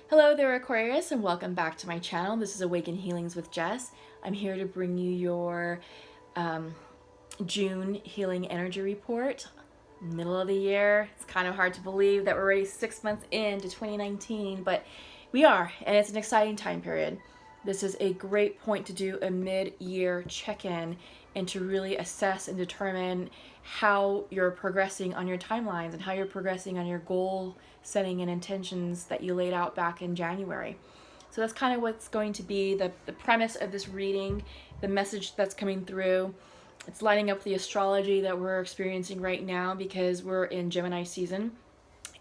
Hello there, Aquarius, and welcome back to my channel. This is Awaken Healings with Jess. I'm here to bring you your June healing energy report. Middle of the year. It's kind of hard to believe that we're already 6 months into 2019, but we are, and it's an exciting time period. This is a great point to do a mid-year check-in and to really assess and determine how you're progressing on your timelines and how you're progressing on your goal setting and intentions that you laid out back in January. So that's kind of what's going to be the premise of this reading, the message that's coming through. It's lining up the astrology that we're experiencing right now because we're in Gemini season,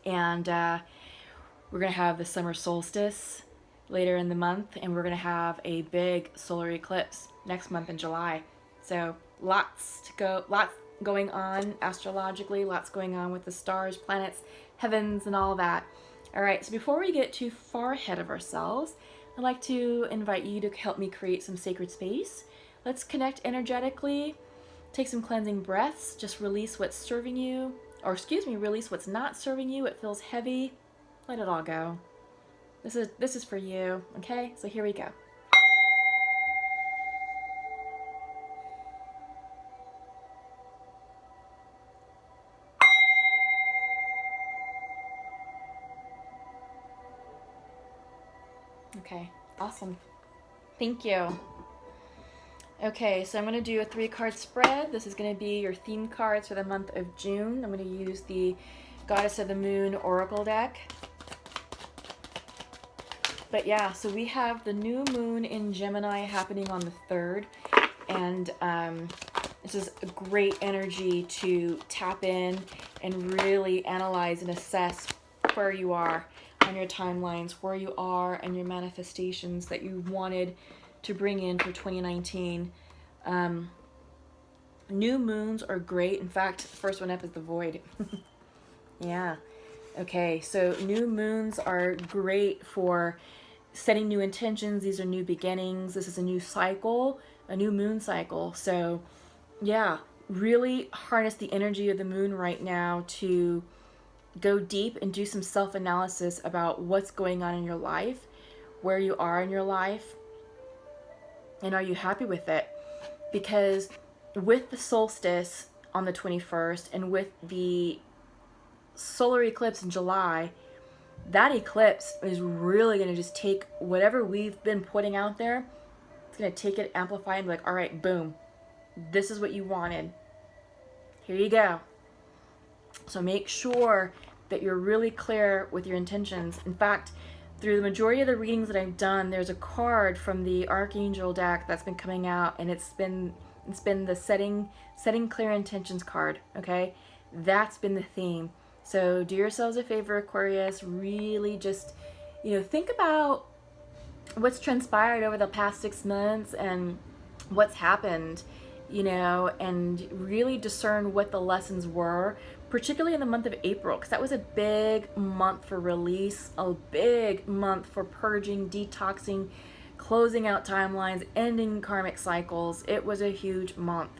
and we're going to have the summer solstice later in the month, and we're going to have a big solar eclipse next month in July. So lots going on astrologically, lots going on with the stars, planets, heavens, and all that. All right, so before we get too far ahead of ourselves, I'd like to invite you to help me create some sacred space. Let's connect energetically, take some cleansing breaths, just release what's serving you, or excuse me, release what's not serving you. It feels heavy. Let it all go. This is for you, okay? So here we go. Okay, awesome. Thank you. Okay, so I'm going to do a 3-card spread. This is going to be your theme cards for the month of June. I'm going to use the Goddess of the Moon Oracle deck. But yeah, so we have the new moon in Gemini happening on the 3rd. And this is a great energy to tap in and really analyze and assess where you are on your timelines, where you are and your manifestations that you wanted to bring in for 2019. New moons are great. In fact, the first one up is the void. Yeah. Okay, so new moons are great for setting new intentions. These are new beginnings. This is a new cycle, a new moon cycle. So yeah, really harness the energy of the moon right now to go deep and do some self-analysis about what's going on in your life, where you are in your life, and are you happy with it? Because with the solstice on the 21st and with the solar eclipse in July, that eclipse is really going to just take whatever we've been putting out there. It's going to take it, amplify, and be like, all right, boom, this is what you wanted. Here you go. So make sure that you're really clear with your intentions. In fact, through the majority of the readings that I've done, there's a card from the Archangel deck that's been coming out, and it's been the setting clear intentions card, okay? That's been the theme. So do yourselves a favor, Aquarius, really just, think about what's transpired over the past 6 months and what's happened, and really discern what the lessons were, particularly in the month of April, because that was a big month for release, a big month for purging, detoxing, closing out timelines, ending karmic cycles. It was a huge month.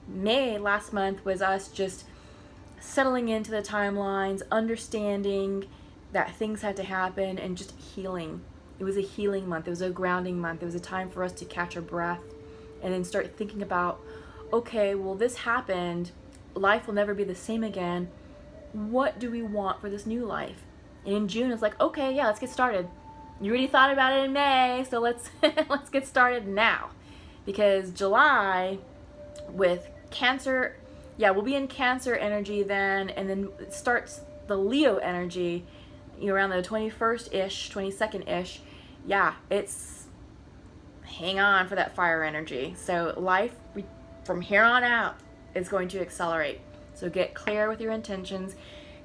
May last month was us just settling into the timelines, understanding that things had to happen, and just healing. It was a healing month. It was a grounding month. It was a time for us to catch our breath and then start thinking about, okay, well, this happened. Life will never be the same again. What do we want for this new life? And in June, it's like, okay, yeah, let's get started. You already thought about it in May, so let's let's get started now. Because July with Cancer, yeah, we'll be in Cancer energy then, and then it starts the Leo energy, around the 21st-ish, 22nd-ish. Yeah, it's hang on for that fire energy. So life from here on out is going to accelerate. So get clear with your intentions,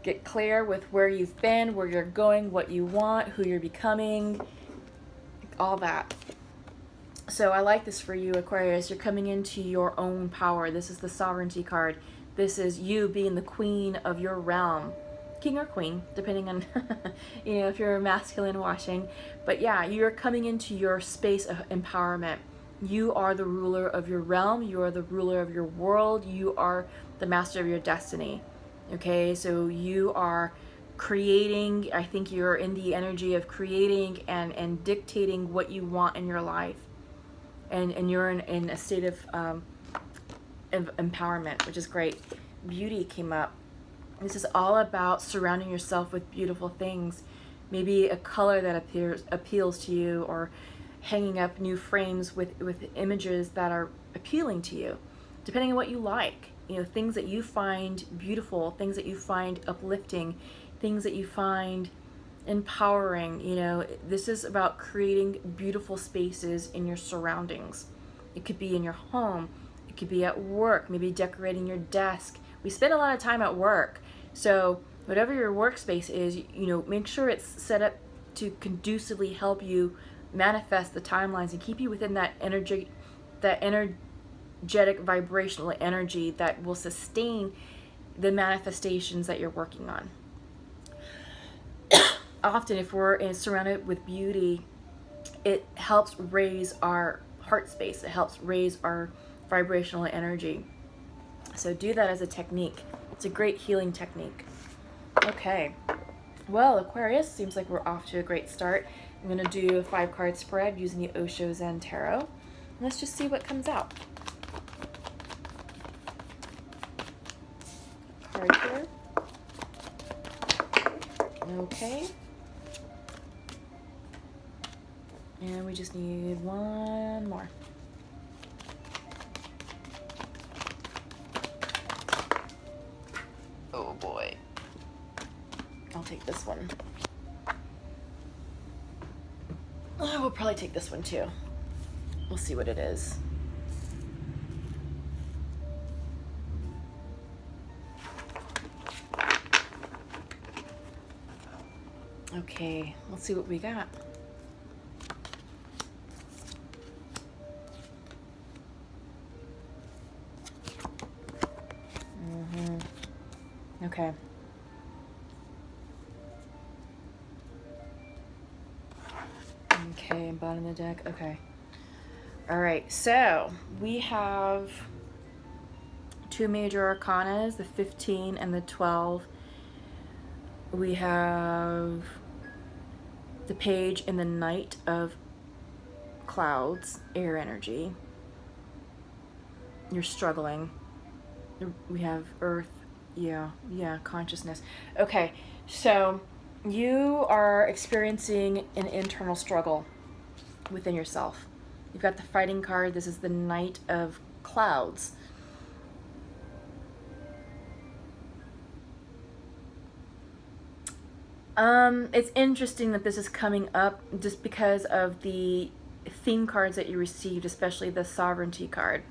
get clear with where you've been, where you're going, what you want, who you're becoming, all that. So I like this for you, Aquarius. You're coming into your own power. This is the sovereignty card. This is you being the queen of your realm. King or queen, depending on, if you're masculine washing. But yeah, you're coming into your space of empowerment. You are the ruler of your realm. You are the ruler of your world. You are the master of your destiny. Okay, so you are creating. I think you're in the energy of creating and dictating what you want in your life. And you're in a state of empowerment, which is great. Beauty came up. This is all about surrounding yourself with beautiful things. Maybe a color that appeals to you, or hanging up new frames with images that are appealing to you, depending on what you like. You know, things that you find beautiful, things that you find uplifting, things that you find empowering. You know, this is about creating beautiful spaces in your surroundings. It could be in your home, it could be at work, maybe decorating your desk. We spend a lot of time at work, so whatever your workspace is, you know, make sure it's set up to conducively help you manifest the timelines and keep you within that energy, that energetic vibrational energy that will sustain the manifestations that you're working on. Often, if we're surrounded with beauty, it helps raise our heart space. It helps raise our vibrational energy. So do that as a technique. It's a great healing technique. Okay. Well, Aquarius, seems like we're off to a great start. I'm going to do a 5-card spread using the Osho Zen Tarot. Let's just see what comes out. Card here. Okay. And we just need one more. Oh boy. I'll take this one. Oh, we'll probably take this one too. We'll see what it is. Okay, let's see what we got. Okay. Okay, bottom of the deck. Okay. All right, so we have 2 major arcanas, the 15 and the 12. We have the Page and the Knight of Clouds, air energy. You're struggling. We have Earth. Yeah, consciousness. Okay, so you are experiencing an internal struggle within yourself. You've got the Fighting card. This is the Knight of Clouds. It's interesting that this is coming up just because of the theme cards that you received, especially the Sovereignty card.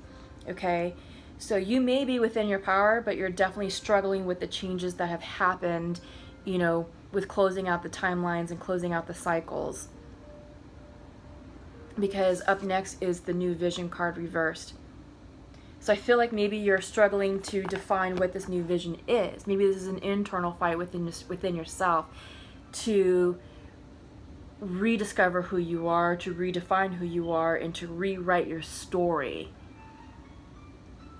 Okay, so you may be within your power, but you're definitely struggling with the changes that have happened, you know, with closing out the timelines and closing out the cycles. Because up next is the New Vision card reversed. So I feel like maybe you're struggling to define what this new vision is. Maybe this is an internal fight within yourself to rediscover who you are, to redefine who you are, and to rewrite your story.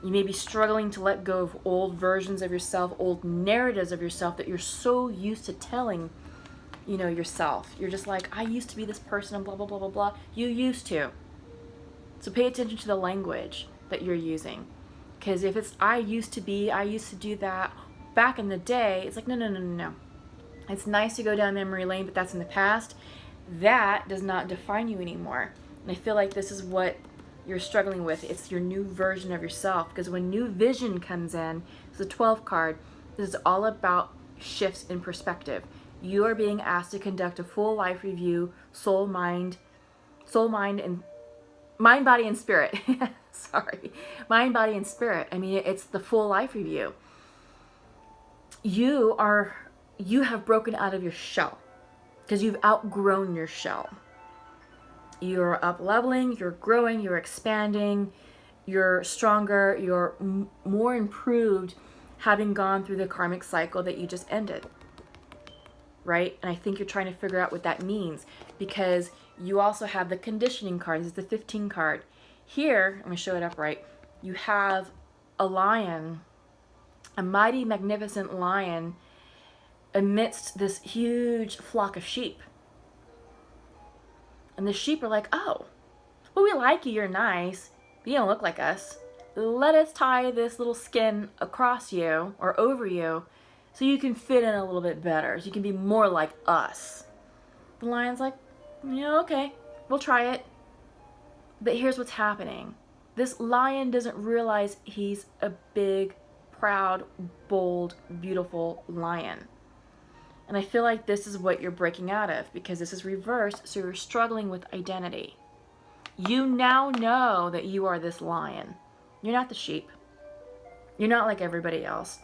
You may be struggling to let go of old versions of yourself, old narratives of yourself that you're so used to telling, you know, yourself. You're just like, I used to be this person and blah, blah, blah, blah, blah. You used to. So pay attention to the language that you're using. Because if it's I used to do that back in the day, it's like, no. It's nice to go down memory lane, but that's in the past. That does not define you anymore. And I feel like this is what you're struggling with. It's your new version of yourself. Because when New Vision comes in, it's the 12 card. This is all about shifts in perspective. You are being asked to conduct a full life review, soul, mind, and mind, body, and spirit. Sorry. Mind, body, and spirit. I mean, it's the full life review. You have broken out of your shell because you've outgrown your shell. You're up leveling, you're growing, you're expanding, you're stronger, you're more improved, having gone through the karmic cycle that you just ended. Right? And I think you're trying to figure out what that means, because you also have the conditioning card. This is the 15 card. Here, I'm going to show it up right. You have a lion, a mighty, magnificent lion amidst this huge flock of sheep. And the sheep are like, oh, well, we like you, you're nice, but you don't look like us. Let us tie this little skin across you or over you so you can fit in a little bit better, so you can be more like us. The lion's like, yeah, okay, we'll try it. But here's what's happening. This lion doesn't realize he's a big, proud, bold, beautiful lion. And I feel like this is what you're breaking out of, because this is reversed, so you're struggling with identity. You now know that you are this lion. You're not the sheep. You're not like everybody else.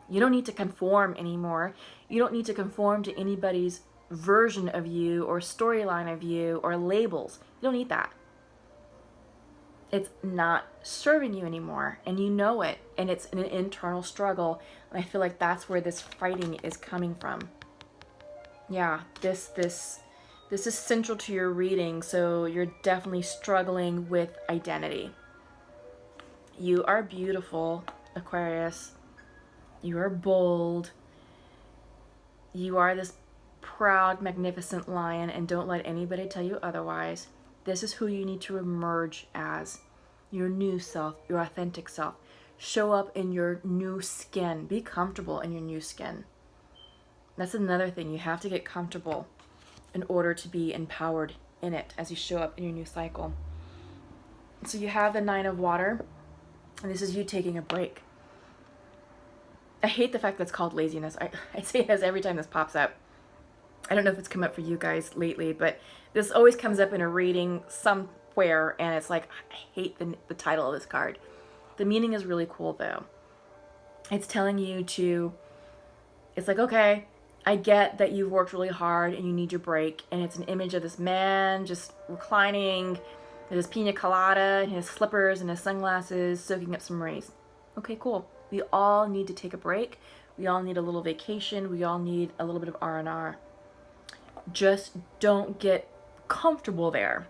You don't need to conform anymore. You don't need to conform to anybody's version of you or storyline of you or labels. You don't need that. It's not serving you anymore, and you know it, and it's an internal struggle, and I feel like that's where this fighting is coming from. Yeah, this is central to your reading, so you're definitely struggling with identity. You are beautiful, Aquarius. You are bold. You are this proud, magnificent lion, and don't let anybody tell you otherwise. This is who you need to emerge as. Your new self, your authentic self. Show up in your new skin. Be comfortable in your new skin. That's another thing. You have to get comfortable in order to be empowered in it as you show up in your new cycle. So you have the 9 of water, and this is you taking a break. I hate the fact that it's called laziness. I say this every time this pops up. I don't know if it's come up for you guys lately, but this always comes up in a reading somewhere, and it's like, I hate the title of this card. The meaning is really cool, though. It's telling you to, it's like, okay, I get that you've worked really hard and you need your break, and it's an image of this man just reclining with his pina colada and his slippers and his sunglasses, soaking up some rays. Okay, cool. We all need to take a break. We all need a little vacation. We all need a little bit of R&R. Just don't get comfortable there.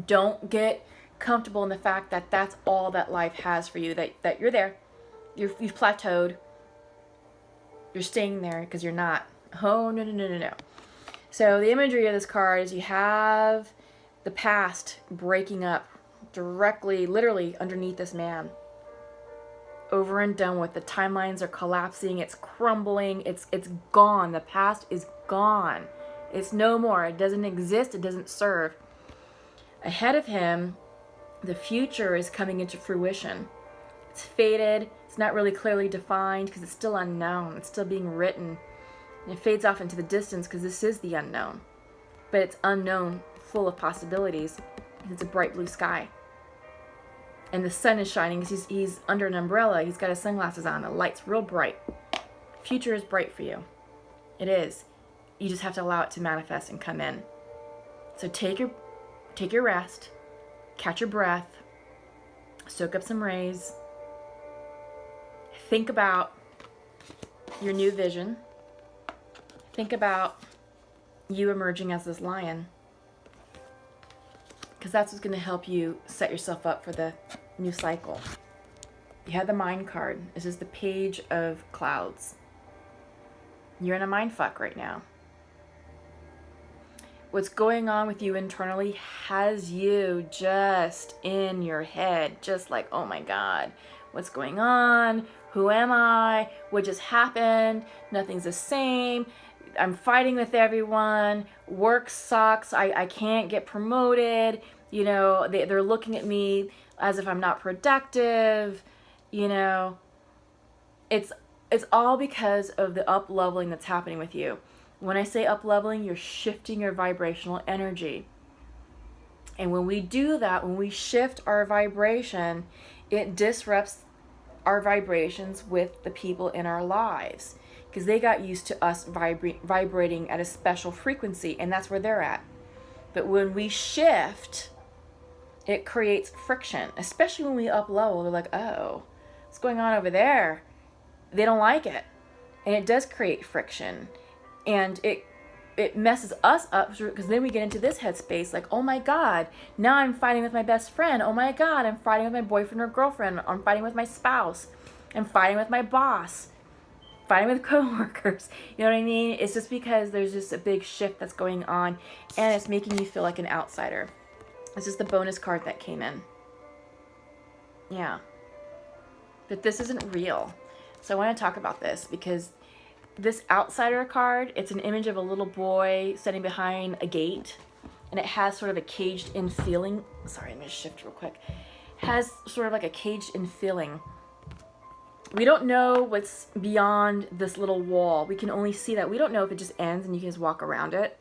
Don't get comfortable in the fact that that's all that life has for you, that you're there. You've plateaued. You're staying there because you're not. Oh, no. So the imagery of this card is you have the past breaking up directly, literally underneath this man. Over and done with. The timelines are collapsing. It's crumbling. It's gone. The past is gone. It's no more. It doesn't exist. It doesn't serve. Ahead of him, the future is coming into fruition. It's faded. It's not really clearly defined because it's still unknown. It's still being written. And it fades off into the distance because this is the unknown. But it's unknown, full of possibilities. It's a bright blue sky. And the sun is shining because he's under an umbrella. He's got his sunglasses on. The light's real bright. Future is bright for you. It is. You just have to allow it to manifest and come in. So take your rest. Catch your breath. Soak up some rays. Think about your new vision. Think about you emerging as this lion. Because that's what's going to help you set yourself up for the new cycle. You have the mind card. This is the page of clouds. You're in a mind fuck right now. What's going on with you internally has you just in your head. Just like, oh my God, what's going on? Who am I? What just happened? Nothing's the same. I'm fighting with everyone. Work sucks. I can't get promoted. You know, they're looking at me as if I'm not productive. You know, it's all because of the up leveling that's happening with you. When I say up leveling, you're shifting your vibrational energy. And when we do that, when we shift our vibration, it disrupts our vibrations with the people in our lives. Because they got used to us vibrating at a special frequency, and that's where they're at. But when we shift, it creates friction, especially when we up level. They're like, oh, what's going on over there? They don't like it. And it does create friction. And it messes us up because then we get into this headspace like, oh my God, now I'm fighting with my best friend. Oh my God, I'm fighting with my boyfriend or girlfriend. I'm fighting with my spouse. I'm fighting with my boss. fighting with coworkers. You know what I mean? It's just because there's just a big shift that's going on, and it's making you feel like an outsider. This is the bonus card that came in. Yeah. But this isn't real. So I want to talk about this because this outsider card, it's an image of a little boy sitting behind a gate, and it has sort of a caged in feeling. Sorry, I'm going to shift real quick. It has sort of like a caged in feeling. We don't know what's beyond this little wall. We can only see that. We don't know if it just ends and you can just walk around it,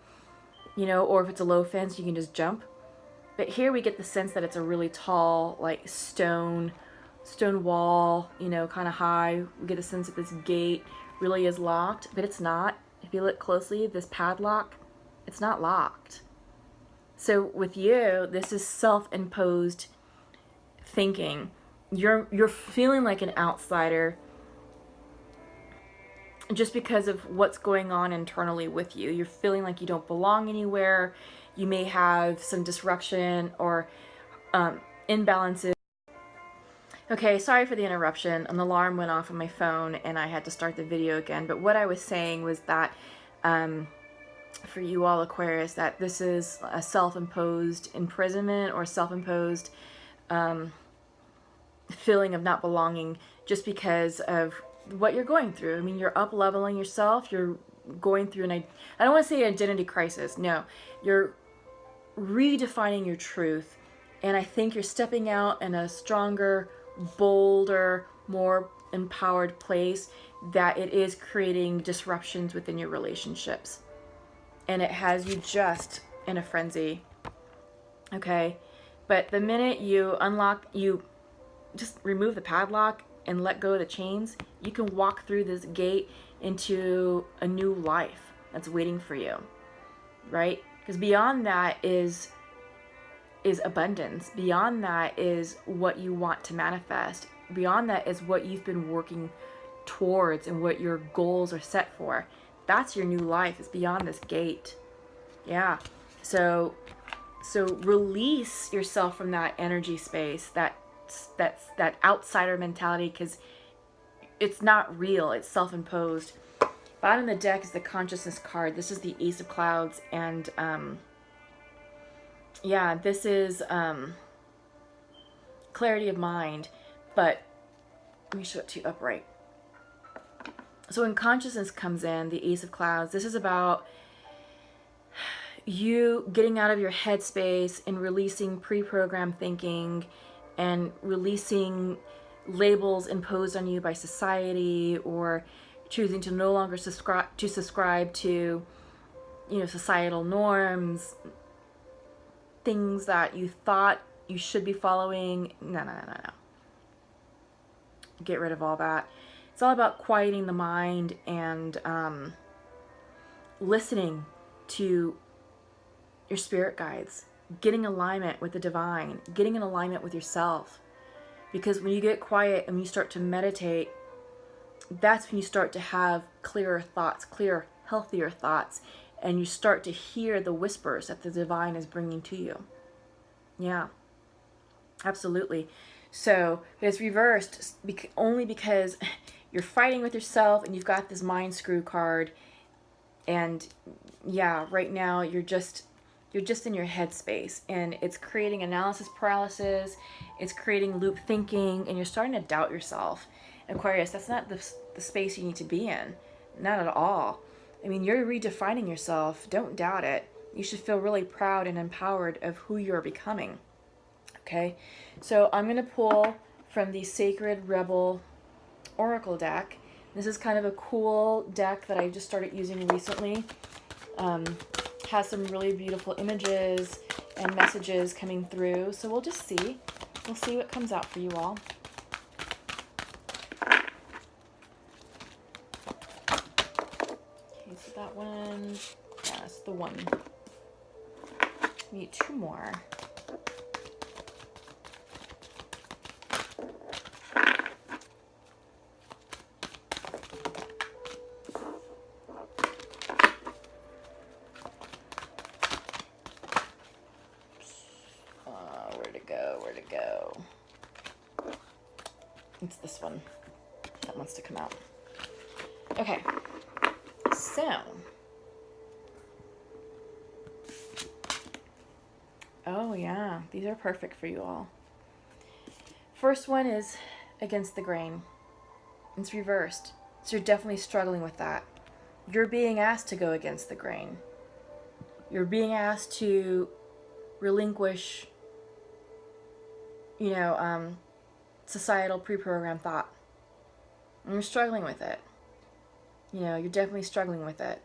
you know, or if it's a low fence, you can just jump. But here we get the sense that it's a really tall, like stone wall, you know, kind of high. We get the sense that this gate really is locked, but it's not. If you look closely, this padlock, it's not locked. So with you, this is self-imposed thinking. You're feeling like an outsider just because of what's going on internally with you. You're feeling like you don't belong anywhere. You may have some disruption or imbalances. Okay, sorry for the interruption. An alarm went off on my phone and I had to start the video again. But what I was saying was that for you all Aquarius, that this is a self-imposed imprisonment or self-imposed feeling of not belonging just because of what you're going through. I mean, you're up-leveling yourself. You're going through I don't want to say identity crisis. No, you're redefining your truth. And I think you're stepping out in a stronger, bolder, more empowered place, that it is creating disruptions within your relationships. And it has you just in a frenzy. Okay? But the minute you just remove the padlock and let go of the chains, you can walk through this gate into a new life that's waiting for you, right? Because beyond that is abundance. Beyond that is what you want to manifest. Beyond that is what you've been working towards and what your goals are set for. That's your new life. It's beyond this gate. Yeah. So release yourself from that energy space, that outsider mentality, because it's not real. It's self-imposed. Bottom of the deck is the consciousness card. This is the Ace of Clouds, and yeah, this is clarity of mind. But let me show it to you upright. So when consciousness comes in, the Ace of Clouds, this is about you getting out of your headspace and releasing pre-programmed thinking and releasing labels imposed on you by society, or choosing to no longer subscribe to, you know, societal norms, things that you thought you should be following. No. Get rid of all that. It's all about quieting the mind and listening to your spirit guides, getting alignment with the divine, getting in alignment with yourself. Because when you get quiet and you start to meditate, that's when you start to have clearer thoughts, clearer, healthier thoughts, and you start to hear the whispers that the divine is bringing to you. Yeah, absolutely. So it's reversed only because you're fighting with yourself and you've got this mind screw card. And yeah, right now you're just in your head space, and it's creating analysis paralysis. It's creating loop thinking, and you're starting to doubt yourself. Aquarius, that's not the space you need to be in. Not at all. I mean, you're redefining yourself. Don't doubt it. You should feel really proud and empowered of who you're becoming. Okay? So I'm going to pull from the Sacred Rebel Oracle deck. This is kind of a cool deck that I just started using recently. Has some really beautiful images and messages coming through. So we'll just see. We'll see what comes out for you all. Okay, so that one, yeah, that's the one. We need two more. Where'd it go? It's this one that wants to come out. Okay, so, oh yeah, these are perfect for you all. First one is against the grain. It's reversed. So you're definitely struggling with that. You're being asked to go against the grain. You're being asked to relinquish, societal pre-programmed thought. And you're struggling with it. You're definitely struggling with it.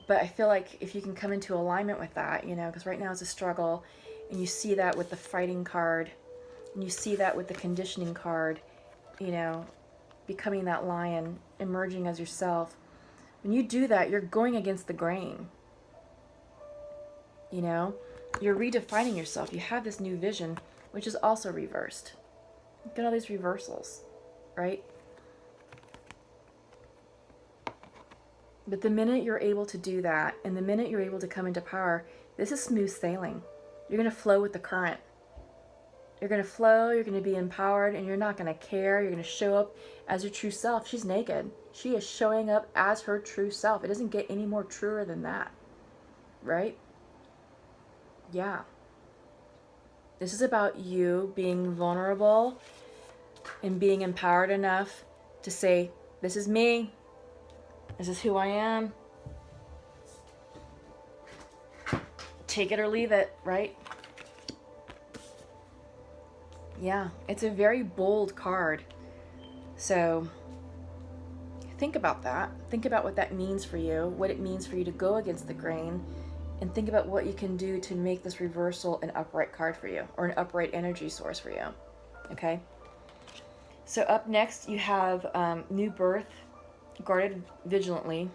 But I feel like if you can come into alignment with that, because right now it's a struggle, and you see that with the fighting card, and you see that with the conditioning card, becoming that lion, emerging as yourself. When you do that, you're going against the grain. You're redefining yourself. You have this new vision, which is also reversed. Look at all these reversals, right? But the minute you're able to do that, and the minute you're able to come into power, this is smooth sailing. You're going to flow with the current. You're going to flow, you're going to be empowered, and you're not going to care. You're going to show up as your true self. She's naked. She is showing up as her true self. It doesn't get any more truer than that, right? Yeah. This is about you being vulnerable and being empowered enough to say, this is me. This is who I am. Take it or leave it, right? Yeah, it's a very bold card. So think about that. Think about what that means for you, what it means for you to go against the grain, and think about what you can do to make this reversal an upright card for you, or an upright energy source for you. Okay? So up next, you have new birth, guarded vigilantly.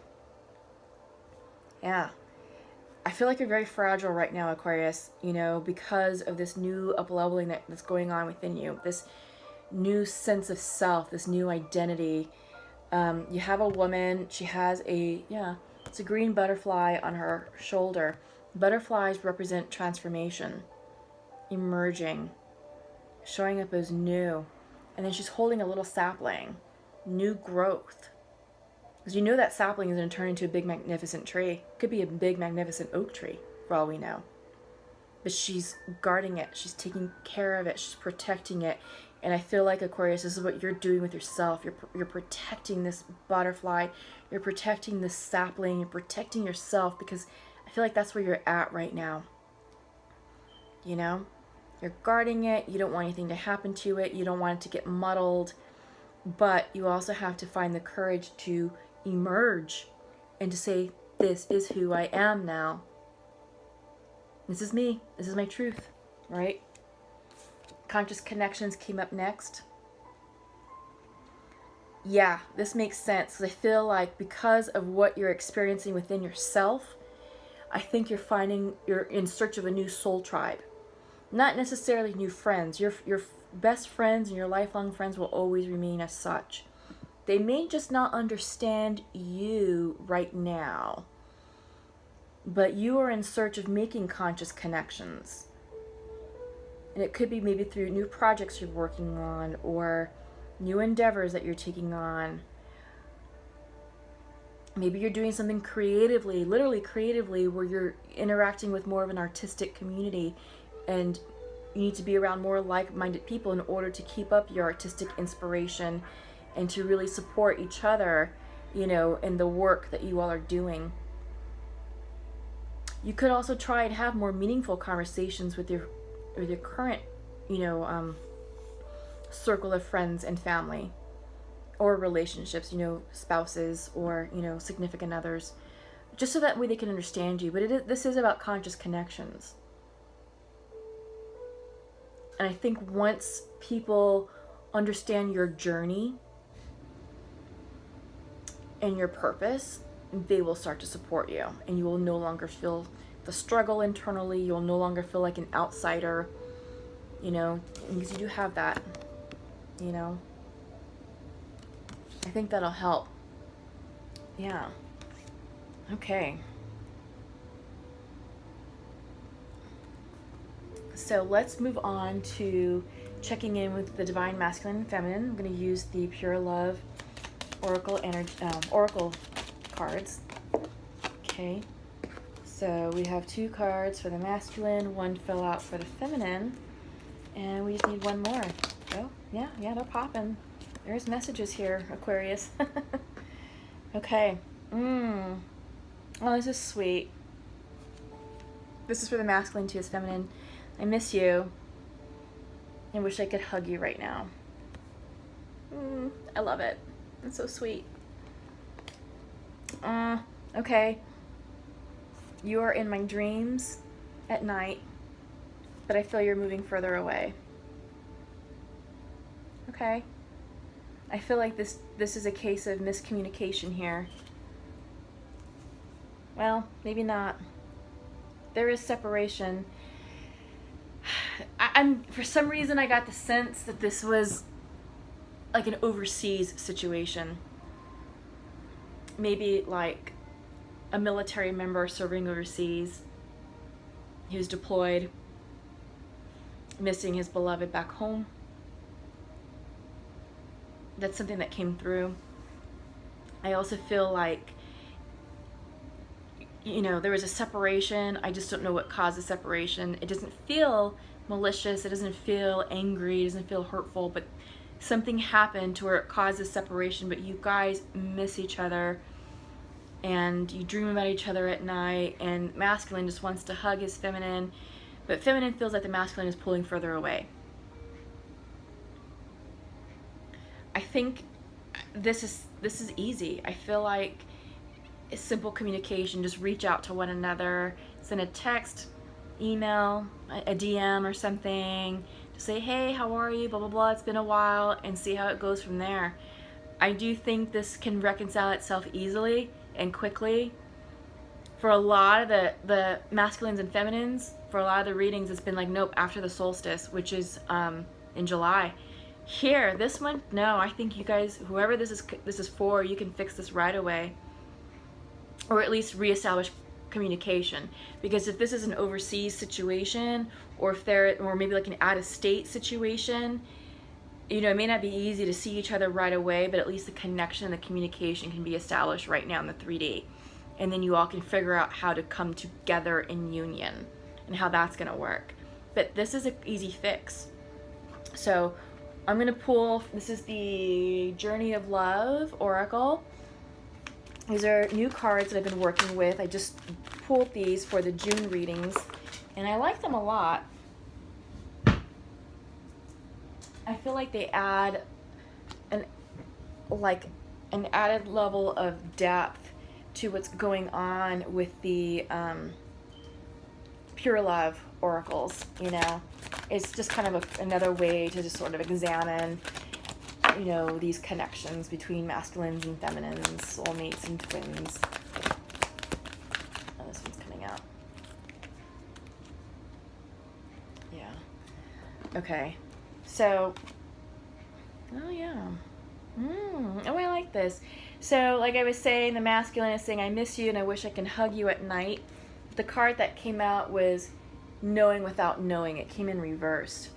Yeah. I feel like you're very fragile right now, Aquarius, because of this new up-leveling that's going on within you, this new sense of self, this new identity. You have a woman, she has it's a green butterfly on her shoulder. Butterflies represent transformation, emerging, showing up as new. And then she's holding a little sapling, new growth. Because that sapling is going to turn into a big, magnificent tree. Could be a big, magnificent oak tree, for all we know. But she's guarding it. She's taking care of it. She's protecting it. And I feel like, Aquarius, this is what you're doing with yourself. You're protecting this butterfly. You're protecting this sapling. You're protecting yourself, because I feel like that's where you're at right now. You're guarding it. You don't want anything to happen to it. You don't want it to get muddled. But you also have to find the courage to emerge and to say, this is who I am now. This is me. This is my truth, right? Conscious connections came up next. Yeah, this makes sense, because I feel like because of what you're experiencing within yourself, I think you're in search of a new soul tribe. Not necessarily new friends. Your best friends and your lifelong friends will always remain as such. They may just not understand you right now, but you are in search of making conscious connections. And it could be maybe through new projects you're working on, or new endeavors that you're taking on. Maybe you're doing something creatively, literally creatively, where you're interacting with more of an artistic community, and you need to be around more like-minded people in order to keep up your artistic inspiration and to really support each other, in the work that you all are doing. You could also try and have more meaningful conversations with your current, circle of friends and family, or relationships, spouses or, significant others, just so that way they can understand you. But this is about conscious connections. And I think once people understand your journey and your purpose, they will start to support you, and you will no longer feel the struggle internally. You'll no longer feel like an outsider, because you do have that, I think that'll help. Yeah. Okay. So let's move on to checking in with the divine masculine and feminine. I'm going to use the Pure Love oracle cards. Okay, so we have 2 cards for the masculine, 1 fill out for the feminine, and we just need 1 more. Oh, yeah, they're popping. There's messages here, Aquarius. Okay. Oh, this is sweet. This is for the masculine to his feminine. I miss you. I wish I could hug you right now. I love it. It's so sweet. Okay. You are in my dreams at night, but I feel you're moving further away. Okay. I feel like this is a case of miscommunication here. Well, maybe not. There is separation. I'm for some reason I got the sense that this was like an overseas situation. Maybe like a military member serving overseas. He was deployed, missing his beloved back home. That's something that came through. I also feel like, you know, there was a separation. I just don't know what caused the separation. It doesn't feel malicious. It doesn't feel angry. It doesn't feel hurtful, but something happened to where it caused a separation, but you guys miss each other and you dream about each other at night, and masculine just wants to hug his feminine, but feminine feels like the masculine is pulling further away. I think this is easy. I feel like it's simple communication. Just reach out to one another, send a text, email, a DM or something. Just say, hey, how are you? Blah, blah, blah. It's been a while, and see how it goes from there. I do think this can reconcile itself easily and quickly. For a lot of the masculines and feminines, for a lot of the readings, it's been like, nope, after the solstice, which is in July. Here, this one, no, I think you guys, whoever this is for, you can fix this right away, or at least reestablish communication. Because if this is an overseas situation, or if or maybe like an out-of-state situation, you know, it may not be easy to see each other right away, but at least the connection and the communication can be established right now in the 3D, and then you all can figure out how to come together in union and how that's going to work. But this is an easy fix. So I'm going to pull, this is the Journey of Love Oracle. These are new cards that I've been working with. I just pulled these for the June readings, and I like them a lot. I feel like they add an added level of depth to what's going on with the Pure Love oracles, you know. It's just kind of another way to just sort of examine, you know, these connections between masculines and feminines, soulmates and twins. Oh, this one's coming out. Yeah. Okay. So, oh yeah. Oh, I like this. So, like I was saying, the masculine is saying, I miss you and I wish I can hug you at night. The card that came out was knowing without knowing. It came in reversed.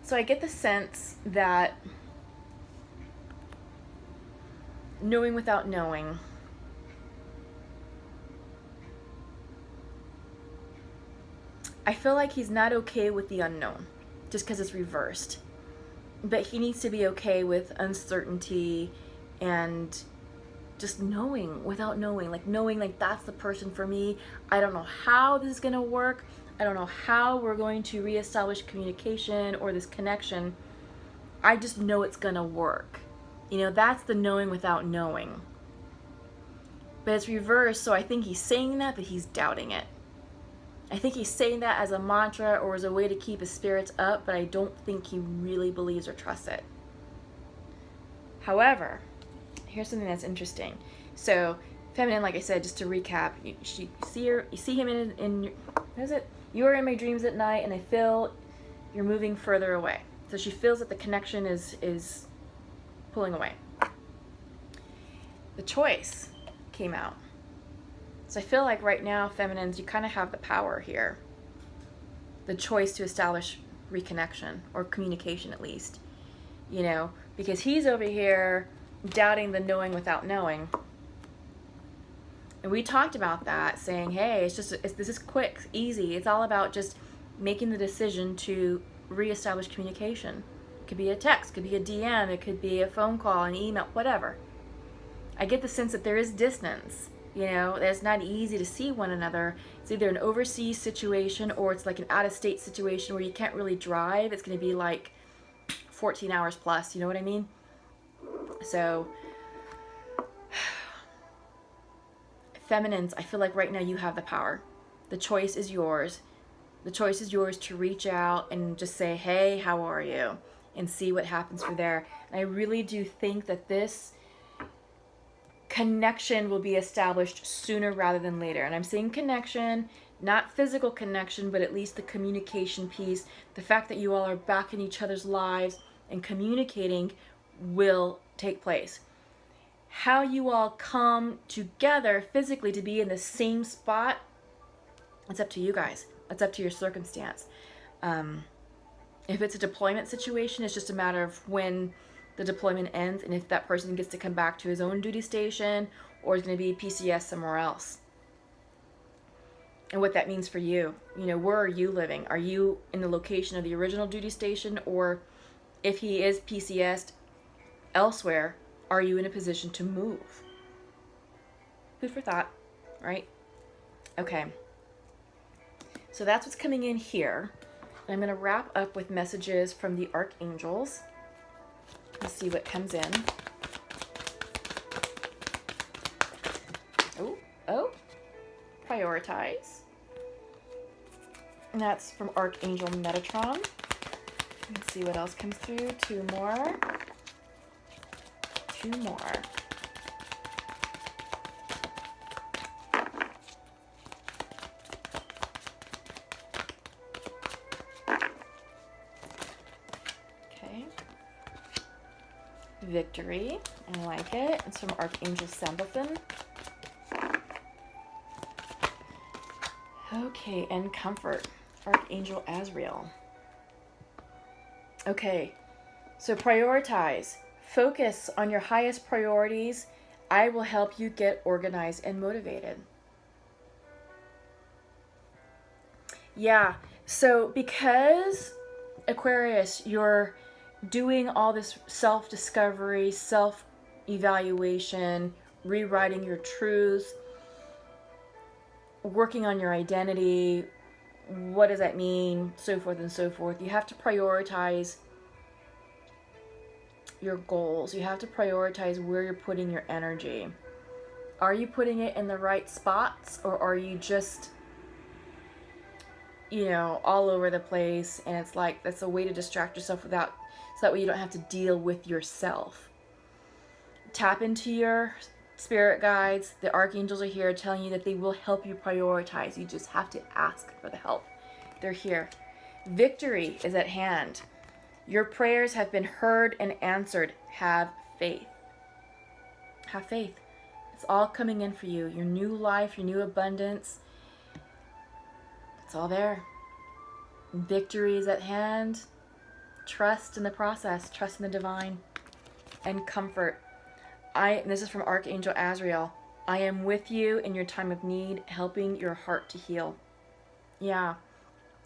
So I get the sense that knowing without knowing, I feel like he's not okay with the unknown just because it's reversed. But he needs to be okay with uncertainty and just knowing without knowing, like that's the person for me. I don't know how this is going to work. I don't know how we're going to reestablish communication or this connection. I just know it's going to work. You know, that's the knowing without knowing. But it's reversed, so I think he's saying that, but he's doubting it. I think he's saying that as a mantra or as a way to keep his spirits up, but I don't think he really believes or trusts it. However, here's something that's interesting. So, feminine, like I said, just to recap, you see him in what is it? You are in my dreams at night, and I feel you're moving further away. So she feels that the connection is pulling away. The choice came out. So I feel like right now, feminines, you kind of have the power here. The choice to establish reconnection, or communication at least. you know, because he's over here doubting the knowing without knowing. And we talked about that, saying, hey, this is quick, easy. It's all about just making the decision to reestablish communication. It could be a text, it could be a DM, it could be a phone call, an email, whatever. I get the sense that there is distance, you know, that it's not easy to see one another. It's either an overseas situation or it's like an out-of-state situation where you can't really drive. It's going to be like 14 hours plus, you know what I mean? So, feminines, I feel like right now you have the power. The choice is yours. The choice is yours to reach out and just say, hey, how are you? And see what happens from there. And I really do think that this connection will be established sooner rather than later. And I'm saying connection, not physical connection, but at least the communication piece. The fact that you all are back in each other's lives and communicating will take place. How you all come together physically to be in the same spot, it's up to you guys. It's up to your circumstance. If it's a deployment situation, it's just a matter of when the deployment ends and if that person gets to come back to his own duty station or is going to be PCS somewhere else. And what that means for you. You know, where are you living? Are you in the location of the original duty station, or if he is PCS'd elsewhere, are you in a position to move? Food for thought, right? Okay. So that's what's coming in here. I'm going to wrap up with messages from the archangels. Let's see what comes in. Oh, prioritize. And that's from Archangel Metatron. Let's see what else comes through. Two more. Okay. Victory. I like it. It's from Archangel Sambothan. Okay, and comfort. Archangel Azrael. Okay, so prioritize. Focus on your highest priorities. I will help you get organized and motivated. Yeah, so because Aquarius, you're doing all this self-discovery, self-evaluation, rewriting your truths, working on your identity, what does that mean, so forth and so forth. You have to prioritize your goals. You have to prioritize where you're putting your energy. Are you putting it in the right spots, or are you just, you know, all over the place? And it's like, that's a way to distract yourself so that way you don't have to deal with yourself. Tap into your spirit guides. The archangels are here telling you that they will help you prioritize. You just have to ask for the help. They're here. Victory is at hand. Your prayers have been heard and answered. Have faith. Have faith. It's all coming in for you. Your new life, your new abundance. It's all there. Victory is at hand. Trust in the process. Trust in the divine. And comfort. This is from Archangel Azrael. I am with you in your time of need, helping your heart to heal. Yeah.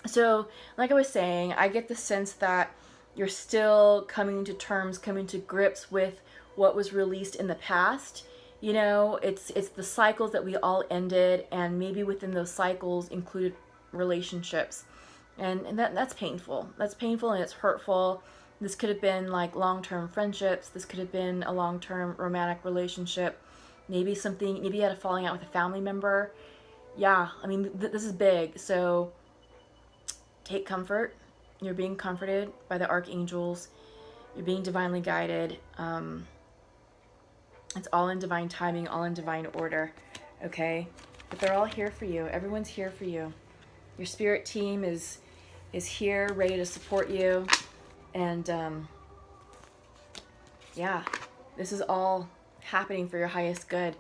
So, like I was saying, I get the sense that you're still coming to terms, coming to grips with what was released in the past. You know, it's the cycles that we all ended, and maybe within those cycles included relationships. And that's painful. That's painful and it's hurtful. This could have been like long-term friendships. This could have been a long-term romantic relationship. Maybe you had a falling out with a family member. Yeah, I mean, this is big. So take comfort. You're being comforted by the archangels. You're being divinely guided. It's all in divine timing, all in divine order. Okay? But they're all here for you. Everyone's here for you. Your spirit team is here, ready to support you. And yeah, this is all happening for your highest good.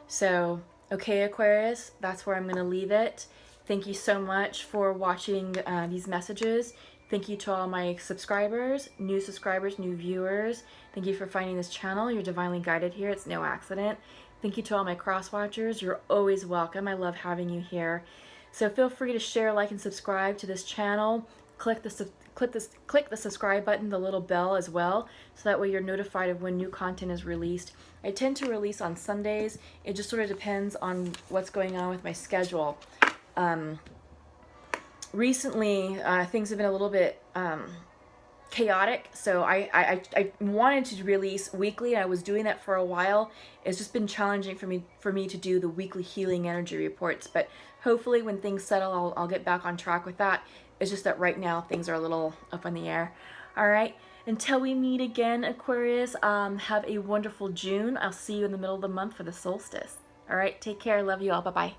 So, okay, Aquarius, that's where I'm going to leave it. Thank you so much for watching these messages. Thank you to all my subscribers, new viewers. Thank you for finding this channel. You're divinely guided here. It's no accident. Thank you to all my cross watchers. You're always welcome. I love having you here. So feel free to share, like, and subscribe to this channel. Click the subscribe button, the little bell as well, so that way you're notified of when new content is released. I tend to release on Sundays. It just sort of depends on what's going on with my schedule. Recently, things have been a little bit chaotic, so I wanted to release weekly. I was doing that for a while. It's just been challenging for me to do the weekly healing energy reports, but hopefully when things settle, I'll get back on track with that. It's just that right now things are a little up in the air. All right, until we meet again, Aquarius, have a wonderful June. I'll see you in the middle of the month for the solstice. All right, take care. Love you all. Bye-bye.